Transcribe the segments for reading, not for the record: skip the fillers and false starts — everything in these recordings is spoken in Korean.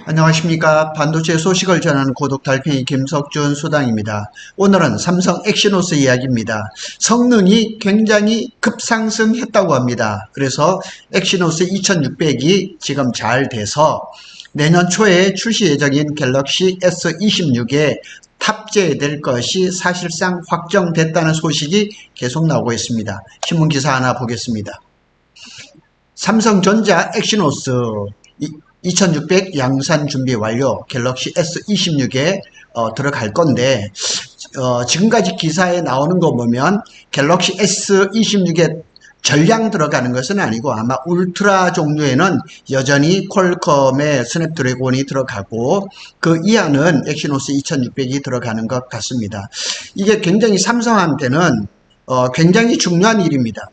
안녕하십니까. 반도체 소식을 전하는 고독 달팽이 김석준 수당입니다. 오늘은 삼성 엑시노스 이야기입니다. 성능이 굉장히 급상승했다고 합니다. 그래서 엑시노스 2600이 지금 잘 돼서 내년 초에 출시 예정인 갤럭시 S26에 탑재될 것이 사실상 확정됐다는 소식이 계속 나오고 있습니다. 신문기사 하나 보겠습니다. 삼성전자 엑시노스 2600 양산 준비 완료, 갤럭시 S26에 들어갈 건데, 지금까지 기사에 나오는 거 보면 갤럭시 S26에 전량 들어가는 것은 아니고 아마 울트라 종류에는 여전히 퀄컴의 스냅드래곤이 들어가고 그 이하는 엑시노스 2600이 들어가는 것 같습니다. 이게 굉장히 삼성한테는 굉장히 중요한 일입니다.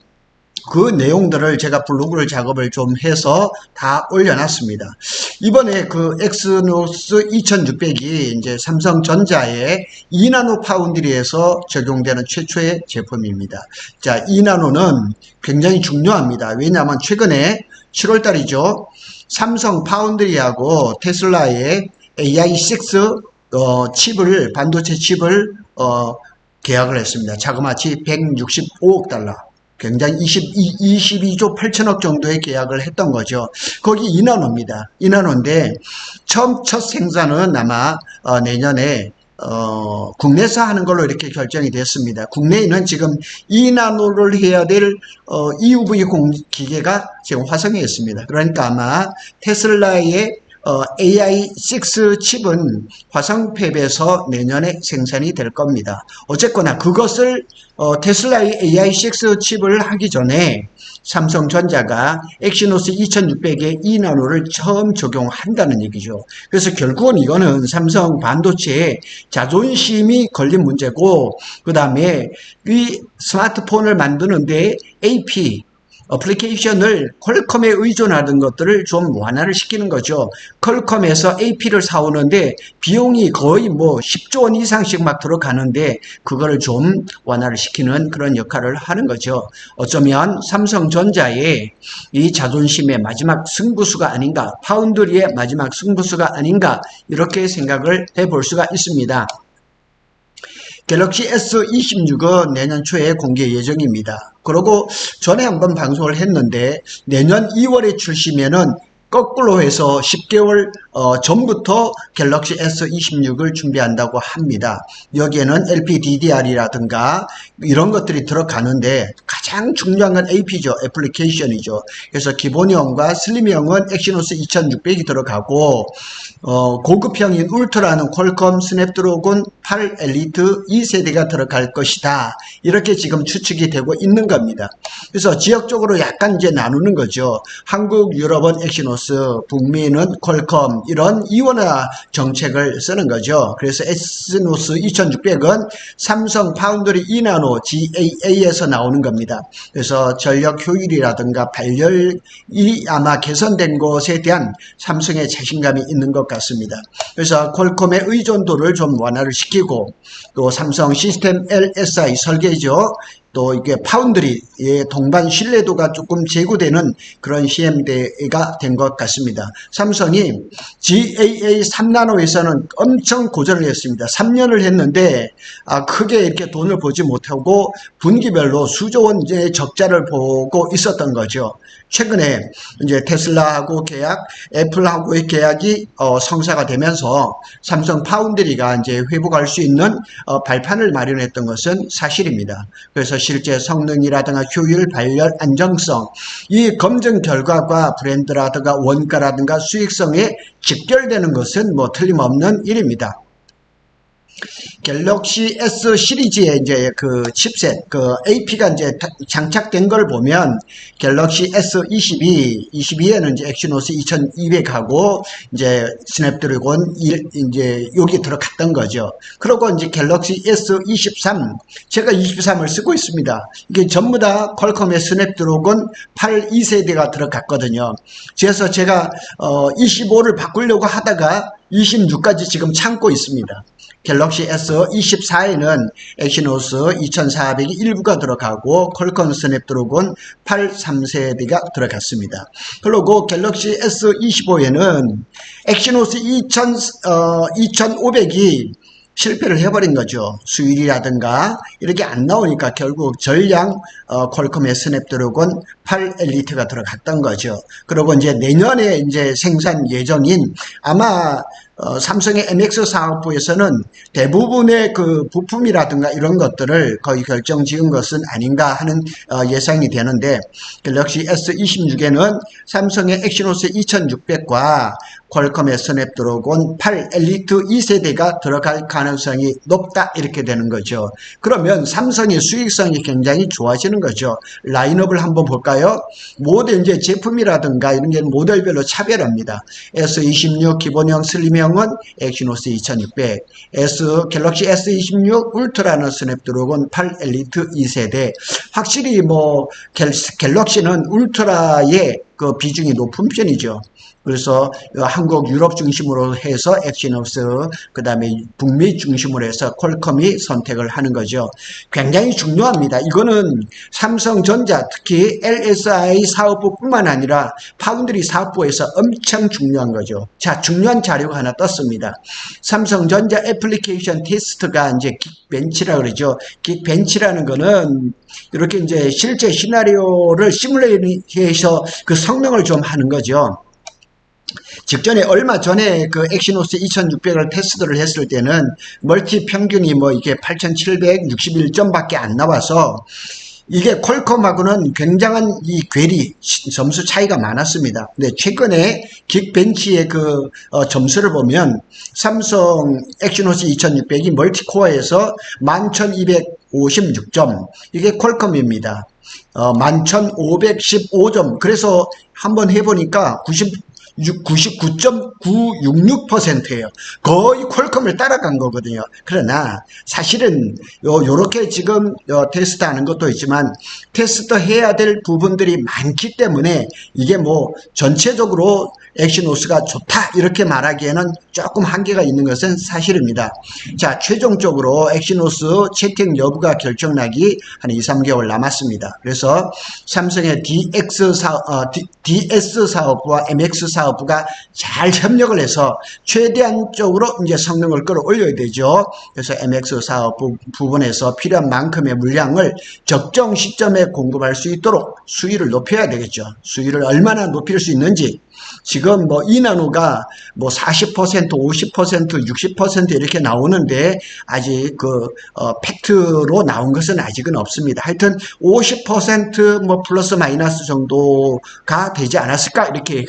그 내용들을 제가 블로그를 작업을 좀 해서 다 올려놨습니다. 이번에 그 엑시노스 2600이 이제 삼성전자의 2나노 파운드리에서 적용되는 최초의 제품입니다. 자, 2나노는 굉장히 중요합니다. 왜냐하면 최근에 7월 달이죠. 삼성 파운드리하고 테슬라의 AI6 칩을, 반도체 칩을 계약을 했습니다. 자그마치 165억 달러. 굉장히 22조 8천억 정도의 계약을 했던 거죠. 거기 2나노입니다. 2나노인데 첫 생산은 아마 내년에 국내에서 하는 걸로 이렇게 결정이 됐습니다. 국내에는 지금 2나노를 해야 될 EUV 기계가 지금 화성에 있습니다. 그러니까 아마 테슬라의 AI6 칩은 화성팹에서 내년에 생산이 될 겁니다. 어쨌거나 그것을 테슬라의 AI6 칩을 하기 전에 삼성전자가 엑시노스 2600에 2나노를 처음 적용한다는 얘기죠. 그래서 결국은 이거는 삼성 반도체의 자존심이 걸린 문제고, 그 다음에 이 스마트폰을 만드는데 AP 어플리케이션을 퀄컴에 의존하던 것들을 좀 완화를 시키는 거죠. 퀄컴에서 AP를 사오는데 비용이 거의 뭐 10조 원 이상씩 막 들어가는데 그거를 좀 완화를 시키는 그런 역할을 하는 거죠. 어쩌면 삼성전자의 이 자존심의 마지막 승부수가 아닌가, 파운드리의 마지막 승부수가 아닌가, 이렇게 생각을 해볼 수가 있습니다. 갤럭시 S26은 내년 초에 공개 예정입니다. 그리고 전에 한번 방송을 했는데 내년 2월에 출시면은 거꾸로 해서 10개월 전부터 갤럭시 S26을 준비한다고 합니다. 여기에는 LPDDR이라든가 이런 것들이 들어가는데 가장 중요한 건 AP죠. 애플리케이션이죠. 그래서 기본형과 슬림형은 엑시노스 2600이 들어가고 고급형인 울트라는 퀄컴 스냅드래곤 8 엘리트 2세대가 들어갈 것이다. 이렇게 지금 추측이 되고 있는 겁니다. 그래서 지역적으로 약간 이제 나누는 거죠. 한국, 유럽은 엑시노스, 북미는 퀄컴, 이런 이원화 정책을 쓰는 거죠. 그래서 엑시노스 2600은 삼성 파운드리 2나노 GAA에서 나오는 겁니다. 그래서 전력 효율이라든가 발열이 아마 개선된 것에 대한 삼성의 자신감이 있는 것 같습니다. 그래서 퀄컴의 의존도를 좀 완화를 시키고, 또 삼성 시스템 LSI 설계죠. 또 이게 파운드리의 동반 신뢰도가 조금 제고되는 그런 CM대가 된 것 같습니다. 삼성이 GAA 3나노에서는 엄청 고전을 했습니다. 3년을 했는데 크게 이렇게 돈을 보지 못하고 분기별로 수조 원의 적자를 보고 있었던 거죠. 최근에 이제 테슬라하고 계약, 애플하고의 계약이 성사가 되면서 삼성 파운드리가 이제 회복할 수 있는 발판을 마련했던 것은 사실입니다. 그래서 실제 성능이라든가 효율, 발열, 안정성, 이 검증 결과가 브랜드라든가 원가라든가 수익성에 직결되는 것은 뭐 틀림없는 일입니다. 갤럭시 S 시리즈의 이제 그 칩셋, 그 AP가 이제 장착된 걸 보면 갤럭시 S22, 22에는 이제 엑시노스 2200하고 이제 스냅드래곤 이제 여기 들어갔던 거죠. 그리고 이제 갤럭시 S23, 제가 23을 쓰고 있습니다. 이게 전부 다 퀄컴의 스냅드래곤 8 2세대가 들어갔거든요. 그래서 제가 25를 바꾸려고 하다가 26까지 지금 참고 있습니다. 갤럭시 S24에는 엑시노스 2400이 일부가 들어가고 퀄컴 스냅드래곤 8 3세대가 들어갔습니다. 그리고 갤럭시 S25에는 엑시노스 2500이 실패를 해버린 거죠. 수율이라든가 이렇게 안 나오니까 결국 전량 퀄컴의 스냅드래곤 8 엘리트가 들어갔던 거죠. 그리고 이제 내년에 이제 생산 예정인 아마 삼성의 MX 사업부에서는 대부분의 그 부품이라든가 이런 것들을 거의 결정 지은 것은 아닌가 하는 예상이 되는데, 갤럭시 S26에는 삼성의 엑시노스 2600과 퀄컴의 스냅드래곤 8 엘리트 2세대가 들어갈 가능성이 높다, 이렇게 되는 거죠. 그러면 삼성의 수익성이 굉장히 좋아지는 거죠. 라인업을 한번 볼까요? 모든 이제 제품이라든가 이런 게 모델별로 차별합니다. S26 기본형 슬림형은 엑시노스 2600, 갤럭시 S26 울트라는 스냅드래곤 8 엘리트 2세대. 확실히 뭐 갤럭시는 울트라의 그 비중이 높은 편이죠. 그래서 한국, 유럽 중심으로 해서 엑시노스, 그 다음에 북미 중심으로 해서 퀄컴이 선택을 하는 거죠. 굉장히 중요합니다. 이거는 삼성전자, 특히 LSI 사업부뿐만 아니라 파운드리 사업부에서 엄청 중요한 거죠. 자, 중요한 자료가 하나 떴습니다. 삼성전자 애플리케이션 테스트가 이제 긱벤치라 그러죠. 긱벤치라는 거는 이렇게 이제 실제 시나리오를 시뮬레이션해서 그 성능을 좀 하는 거죠. 직전에 얼마 전에 그 엑시노스 2600을 테스트를 했을 때는 멀티 평균이 뭐 이게 8761점밖에 안 나와서 이게 퀄컴하고는 굉장한 이 괴리, 점수 차이가 많았습니다. 근데 최근에 긱벤치의 그 점수를 보면 삼성 엑시노스 2600이 멀티코어에서 11,256점, 이게 퀄컴입니다. 11,515점. 그래서 한번 해보니까 99.966%예요. 거의 퀄컴을 따라간 거거든요. 그러나 사실은 요렇게 지금 테스트하는 것도 있지만 테스트 해야 될 부분들이 많기 때문에 이게 뭐 전체적으로 엑시노스가 좋다 이렇게 말하기에는 조금 한계가 있는 것은 사실입니다. 자, 최종적으로 엑시노스 채택 여부가 결정나기 한 2, 3개월 남았습니다. 그래서 삼성의 DS 사업부와 MX 사업부가 잘 협력을 해서 최대한적으로 이제 성능을 끌어올려야 되죠. 그래서 MX 사업부 부분에서 필요한 만큼의 물량을 적정 시점에 공급할 수 있도록 수위를 높여야 되겠죠. 수위를 얼마나 높일 수 있는지. 지금 뭐 2나노가 뭐 40%, 50%, 60% 이렇게 나오는데 아직 그 팩트로 나온 것은 아직은 없습니다. 하여튼 50% 뭐 플러스 마이너스 정도가 되지 않았을까 이렇게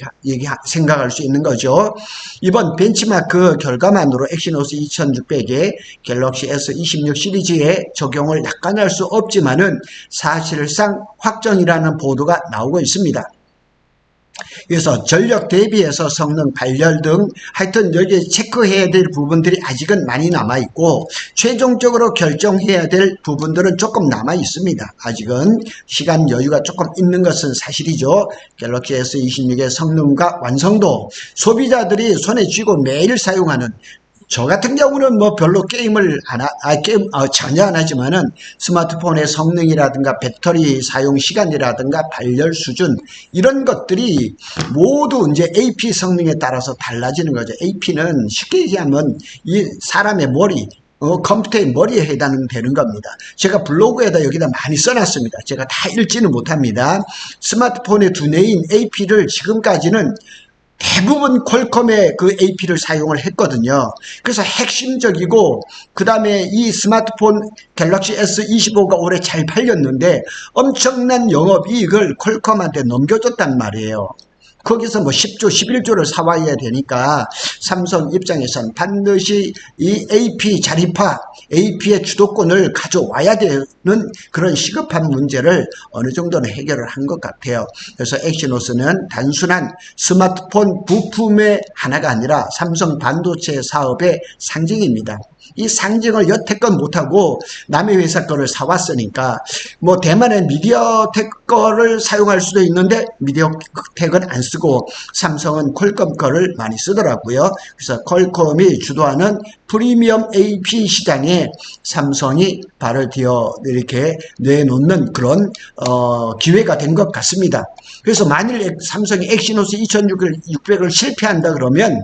생각할 수 있는 거죠. 이번 벤치마크 결과만으로 엑시노스 2600에 갤럭시 S26 시리즈에 적용을 약간 할 수 없지만은 사실상 확정이라는 보도가 나오고 있습니다. 그래서 전력 대비해서 성능 발열 등 하여튼 여기 체크해야 될 부분들이 아직은 많이 남아있고 최종적으로 결정해야 될 부분들은 조금 남아있습니다. 아직은 시간 여유가 조금 있는 것은 사실이죠. 갤럭시 S26의 성능과 완성도, 소비자들이 손에 쥐고 매일 사용하는, 저 같은 경우는 뭐 별로 게임을 전혀 안 하지만은 스마트폰의 성능이라든가 배터리 사용 시간이라든가 발열 수준 이런 것들이 모두 이제 AP 성능에 따라서 달라지는 거죠. AP는 쉽게 얘기하면 이 사람의 머리, 컴퓨터의 머리에 해당되는 겁니다. 제가 블로그에다 여기다 많이 써놨습니다. 제가 다 읽지는 못합니다. 스마트폰의 두뇌인 AP를 지금까지는 대부분 퀄컴의 그 AP를 사용을 했거든요. 그래서 핵심적이고, 그 다음에 이 스마트폰 갤럭시 S25가 올해 잘 팔렸는데 엄청난 영업이익을 퀄컴한테 넘겨줬단 말이에요. 거기서 뭐 10조, 11조를 사와야 되니까 삼성 입장에선 반드시 이 AP 자립화, AP의 주도권을 가져와야 되는 그런 시급한 문제를 어느 정도는 해결을 한 것 같아요. 그래서 엑시노스는 단순한 스마트폰 부품의 하나가 아니라 삼성 반도체 사업의 상징입니다. 이 상징을 여태껏 못하고 남의 회사 거를 사왔으니까 뭐 대만의 미디어텍 거를 사용할 수도 있는데 미디어텍은 안 쓰고 삼성은 퀄컴 거를 많이 쓰더라고요. 그래서 퀄컴이 주도하는 프리미엄 AP 시장에 삼성이 발을 디어 이렇게 내놓는 그런 기회가 된 것 같습니다. 그래서 만일 삼성이 엑시노스 2600을 실패한다 그러면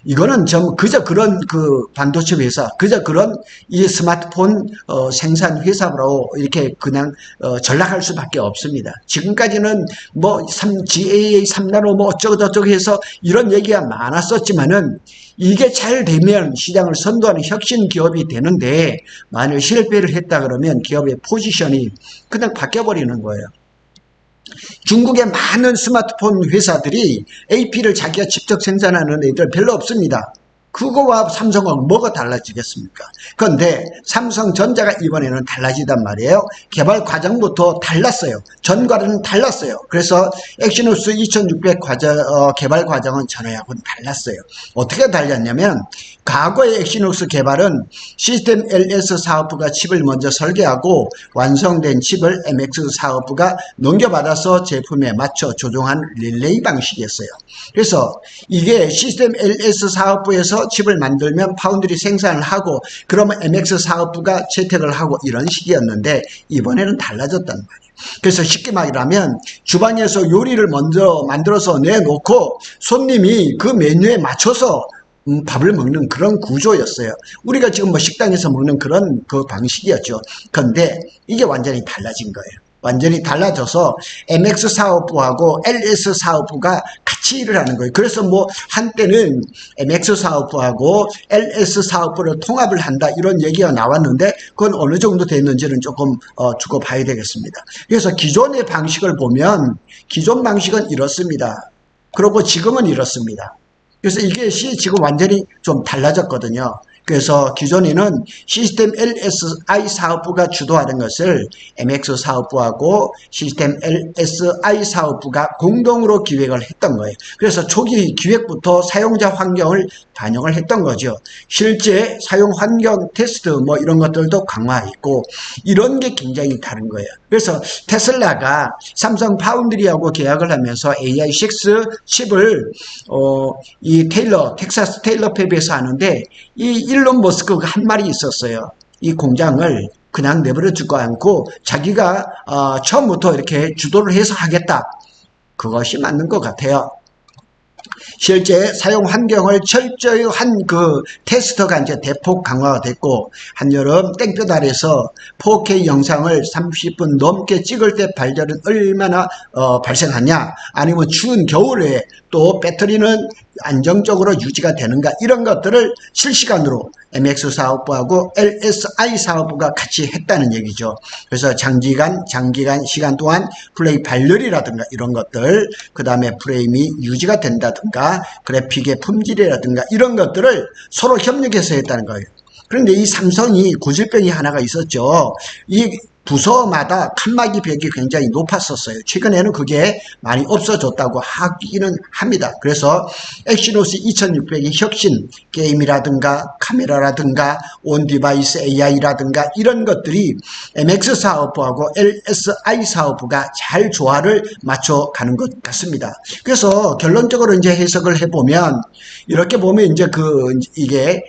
이거는 그저 그런 그 반도체 회사, 그저 그런 이 스마트폰 생산 회사로 이렇게 그냥 전락할 수밖에 없습니다. 지금까지는 뭐 GAA 3나노 뭐 어쩌고저쩌고 해서 이런 얘기가 많았었지만은 이게 잘 되면 시장을 선도하는 혁신 기업이 되는데 만일 실패를 했다 그러면 기업의 포지션이 그냥 바뀌어버리는 거예요. 중국의 많은 스마트폰 회사들이 AP를 자기가 직접 생산하는 애들 별로 없습니다. 그거와 삼성은 뭐가 달라지겠습니까? 그런데 삼성전자가 이번에는 달라지단 말이에요. 개발 과정부터 달랐어요. 전과는 달랐어요. 그래서 엑시노스 2600 개발 과정은 전에하고는 달랐어요. 어떻게 달랐냐면 과거의 엑시노스 개발은 시스템 LS 사업부가 칩을 먼저 설계하고 완성된 칩을 MX 사업부가 넘겨받아서 제품에 맞춰 조종한 릴레이 방식이었어요. 그래서 이게 시스템 LS 사업부에서 칩을 만들면 파운드리 생산을 하고 그러면 MX 사업부가 채택을 하고 이런 식이었는데 이번에는 달라졌단 말이에요. 그래서 쉽게 말하면 주방에서 요리를 먼저 만들어서 내놓고 손님이 그 메뉴에 맞춰서 밥을 먹는 그런 구조였어요. 우리가 지금 뭐 식당에서 먹는 그런 그 방식이었죠. 그런데 이게 완전히 달라진 거예요. 완전히 달라져서 MX 사업부하고 LS 사업부가 같이 일을 하는 거예요. 그래서 뭐 한때는 MX 사업부하고 LS 사업부를 통합을 한다 이런 얘기가 나왔는데 그건 어느 정도 됐는지는 조금 두고 봐야 되겠습니다. 그래서 기존의 방식을 보면 기존 방식은 이렇습니다. 그리고 지금은 이렇습니다. 그래서 이게 지금 완전히 좀 달라졌거든요. 그래서 기존에는 시스템 LSI 사업부가 주도하는 것을 MX 사업부하고 시스템 LSI 사업부가 공동으로 기획을 했던 거예요. 그래서 초기 기획부터 사용자 환경을 반영을 했던 거죠. 실제 사용 환경 테스트 뭐 이런 것들도 강화했고 이런 게 굉장히 다른 거예요. 그래서 테슬라가 삼성 파운드리하고 계약을 하면서 AI6 칩을 이 텍사스 테일러 팹에서 하는데 이 일론 머스크가 한 말이 있었어요. 이 공장을 그냥 내버려 두지 않고 자기가 처음부터 이렇게 주도를 해서 하겠다. 그것이 맞는 것 같아요. 실제 사용 환경을 철저히 한 그 테스터가 이제 대폭 강화가 됐고 한여름 땡볕 아래서 4K 영상을 30분 넘게 찍을 때 발열은 얼마나 발생하냐 아니면 추운 겨울에 또 배터리는 안정적으로 유지가 되는가 이런 것들을 실시간으로 MX 사업부하고 LSI 사업부가 같이 했다는 얘기죠. 그래서 장기간 시간 동안 플레이 발열이라든가 이런 것들 그 다음에 프레임이 유지가 된다든가 그래픽의 품질이라든가 이런 것들을 서로 협력해서 했다는 거예요. 그런데 이 삼성이 고질병이 하나가 있었죠. 이 부서마다 칸막이 벽이 굉장히 높았었어요. 최근에는 그게 많이 없어졌다고 하기는 합니다. 그래서 엑시노스 2600의 혁신, 게임이라든가 카메라라든가 온 디바이스 AI라든가 이런 것들이 MX 사업부하고 LSI 사업부가 잘 조화를 맞춰가는 것 같습니다. 그래서 결론적으로 이제 해석을 해보면 이렇게 보면 이제 이게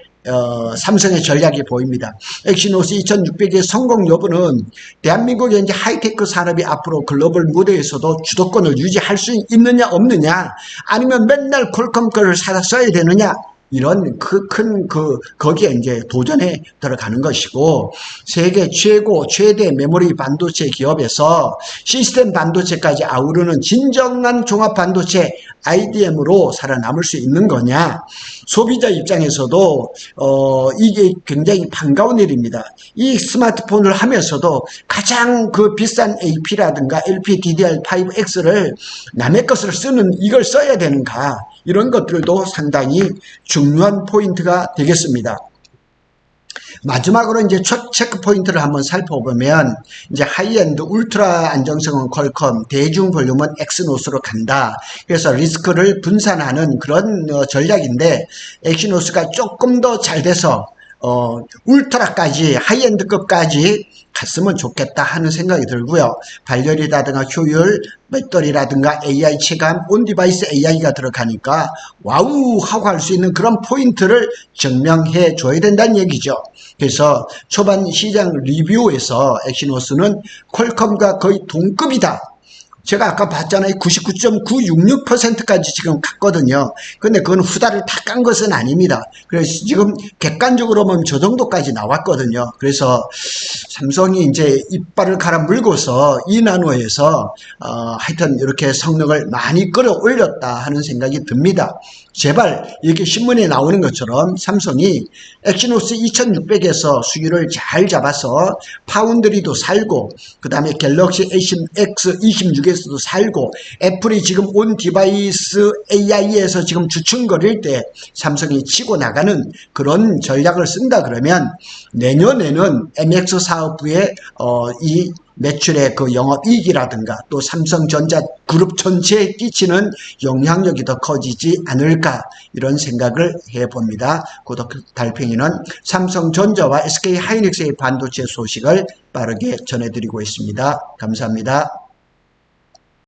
삼성의 전략이 보입니다. 엑시노스 2600의 성공 여부는 대한민국의 이제 하이테크 산업이 앞으로 글로벌 무대에서도 주도권을 유지할 수 있느냐 없느냐 아니면 맨날 퀄컴 거를 사다 써야 되느냐 이런 거기에 이제 도전에 들어가는 것이고 세계 최대 메모리 반도체 기업에서 시스템 반도체까지 아우르는 진정한 종합 반도체 IDM으로 살아남을 수 있는 거냐 소비자 입장에서도 이게 굉장히 반가운 일입니다. 이 스마트폰을 하면서도 가장 그 비싼 AP라든가 LPDDR5X를 남의 것을 쓰는 이걸 써야 되는가 이런 것들도 상당히 중요한 포인트가 되겠습니다. 마지막으로 이제 체크 포인트를 한번 살펴보면 이제 하이엔드 울트라 안정성은 퀄컴, 대중 볼륨은 엑시노스로 간다. 그래서 리스크를 분산하는 그런 전략인데 엑시노스가 조금 더 잘 돼서 울트라까지 하이엔드급까지 갔으면 좋겠다 하는 생각이 들고요. 발열이라든가 효율, 배터리라든가 AI 체감, 온디바이스 AI가 들어가니까 와우 하고 할 수 있는 그런 포인트를 증명해 줘야 된다는 얘기죠. 그래서 초반 시장 리뷰에서 엑시노스는 퀄컴과 거의 동급이다. 제가 아까 봤잖아요. 99.966%까지 지금 갔거든요. 근데 그건 후다를 다 깐 것은 아닙니다. 그래서 지금 객관적으로 보면 저 정도까지 나왔거든요. 그래서 삼성이 이제 이빨을 갈아 물고서 이 나노에서 하여튼 이렇게 성능을 많이 끌어올렸다 하는 생각이 듭니다. 제발 이렇게 신문에 나오는 것처럼 삼성이 엑시노스 2600에서 수율을 잘 잡아서 파운드리도 살고 그 다음에 갤럭시 X26에서도 살고 애플이 지금 온 디바이스 AI에서 지금 주춤거릴 때 삼성이 치고 나가는 그런 전략을 쓴다 그러면 내년에는 MX 사업부의 이 매출의 그 영업이익이라든가 또 삼성전자 그룹 전체에 끼치는 영향력이 더 커지지 않을까 이런 생각을 해봅니다. 구독 달팽이는 삼성전자와 SK하이닉스의 반도체 소식을 빠르게 전해드리고 있습니다. 감사합니다.